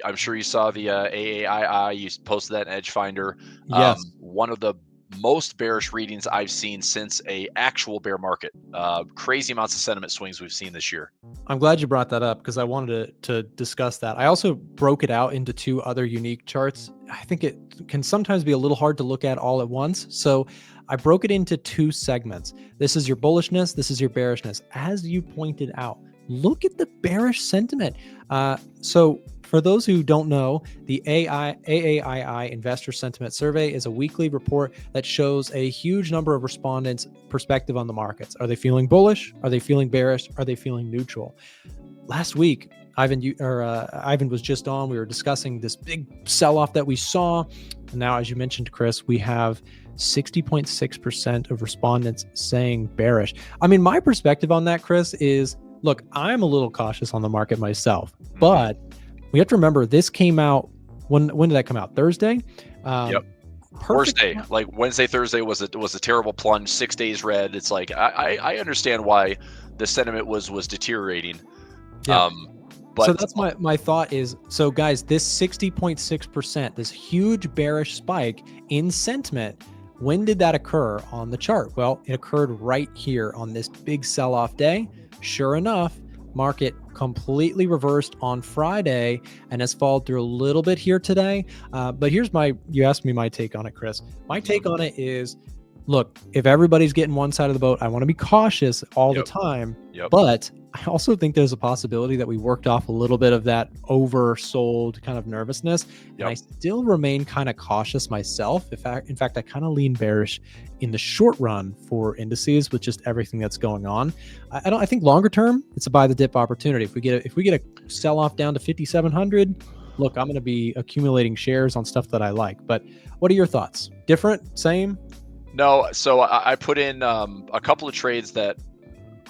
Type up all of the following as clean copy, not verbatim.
I'm sure you saw the AAII. You posted that in Edge Finder. Yes. One of the most bearish readings I've seen since a actual bear market. Crazy amounts of sentiment swings we've seen this year. I'm glad you brought that up because I wanted to discuss that. I also broke it out into two other unique charts. I think it can sometimes be a little hard to look at all at once. So I broke it into two segments. This is your bullishness. This is your bearishness. As you pointed out, look at the bearish sentiment. So for those who don't know, the AAII Investor Sentiment Survey is a weekly report that shows a huge number of respondents' perspective on the markets. Are they feeling bullish? Are they feeling bearish? Are they feeling neutral? Last week, Ivan was just on. We were discussing this big sell-off that we saw. And now, as you mentioned, Chris, we have 60.6% of respondents saying bearish. I mean, my perspective on that, Chris, is, look, I'm a little cautious on the market myself, but we have to remember this came out, when did that come out? Thursday? Yep. Worst day. Like Wednesday, Thursday was a terrible plunge, 6 days red. It's like, I understand why the sentiment was deteriorating. Yeah. But so that's my thought is, so guys, this 60.6%, this huge bearish spike in sentiment, when did that occur on the chart? Well, it occurred right here on this big sell-off day. Sure enough, market completely reversed on Friday and has followed through a little bit here today. But here's you asked me my take on it, Chris. My take on it is, look, if everybody's getting one side of the boat, I want to be cautious all the time. But I also think there's a possibility that we worked off a little bit of that oversold kind of nervousness. And I still remain kind of cautious myself. In fact, I kind of lean bearish in the short run for indices with just everything that's going on. I think longer term, it's a buy the dip opportunity. If we get a sell off down to 5,700, look, I'm going to be accumulating shares on stuff that I like. But what are your thoughts? Different? Same? No. So I put in a couple of trades that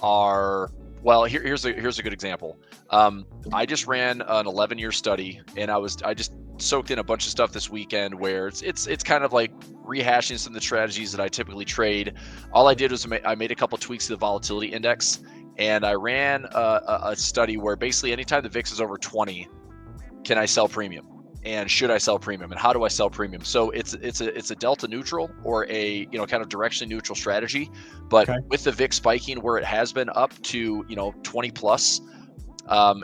are, well, here's a good example. I just ran an 11-year study, and I just soaked in a bunch of stuff this weekend where it's kind of like rehashing some of the strategies that I typically trade. All I did was I made a couple tweaks to the volatility index, and I ran a study where basically anytime the VIX is over 20, can I sell premium? And should I sell premium? And how do I sell premium? So it's a delta neutral or a kind of directionally neutral strategy. But with the VIX spiking where it has been up to 20 plus,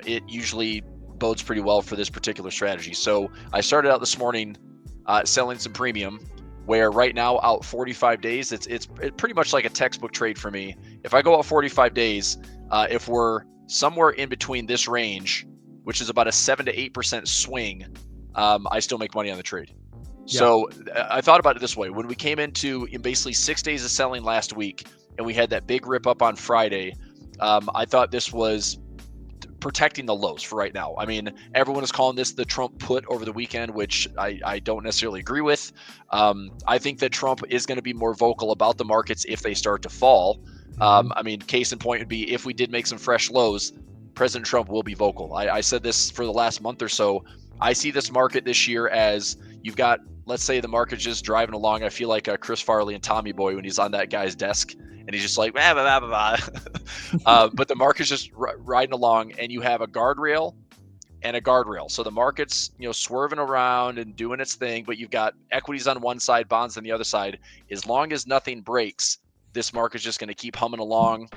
it usually bodes pretty well for this particular strategy. So I started out this morning selling some premium, where right now out 45 days, it's pretty much like a textbook trade for me. If I go out 45 days, if we're somewhere in between this range, which is about a 7 to 8% swing, I still make money on the trade. So I thought about it this way. When we came into basically 6 days of selling last week, and we had that big rip up on Friday, I thought this was protecting the lows for right now. I mean, everyone is calling this the Trump put over the weekend, which I don't necessarily agree with. I think that Trump is going to be more vocal about the markets if they start to fall. I mean, case in point would be if we did make some fresh lows, President Trump will be vocal. I said this for the last month or so. I see this market this year as you've got, let's say the market's just driving along. I feel like Chris Farley and Tommy Boy when he's on that guy's desk and he's just like, blah, blah, blah, blah. But the market's just riding along, and you have a guardrail and a guardrail. So the market's, swerving around and doing its thing, but you've got equities on one side, bonds on the other side. As long as nothing breaks, this market's just going to keep humming along.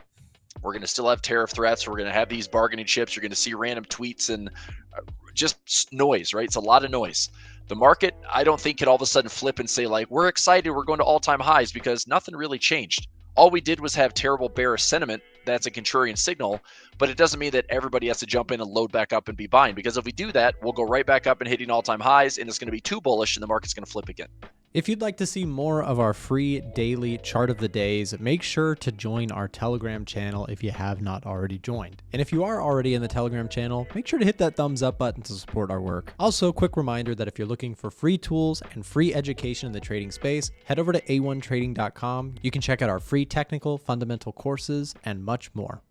We're going to still have tariff threats. We're going to have these bargaining chips. You're going to see random tweets and just noise, right? It's a lot of noise. The market, I don't think, could all of a sudden flip and say, like, we're excited, we're going to all-time highs, because nothing really changed. All we did was have terrible bearish sentiment. That's a contrarian signal, but it doesn't mean that everybody has to jump in and load back up and be buying, because if we do that, we'll go right back up and hitting all-time highs, and it's going to be too bullish, and the market's going to flip again. If you'd like to see more of our free daily chart of the days, make sure to join our Telegram channel if you have not already joined. And if you are already in the Telegram channel, make sure to hit that thumbs up button to support our work. Also, quick reminder that if you're looking for free tools and free education in the trading space, head over to a1trading.com. You can check out our free technical, fundamental courses and much more.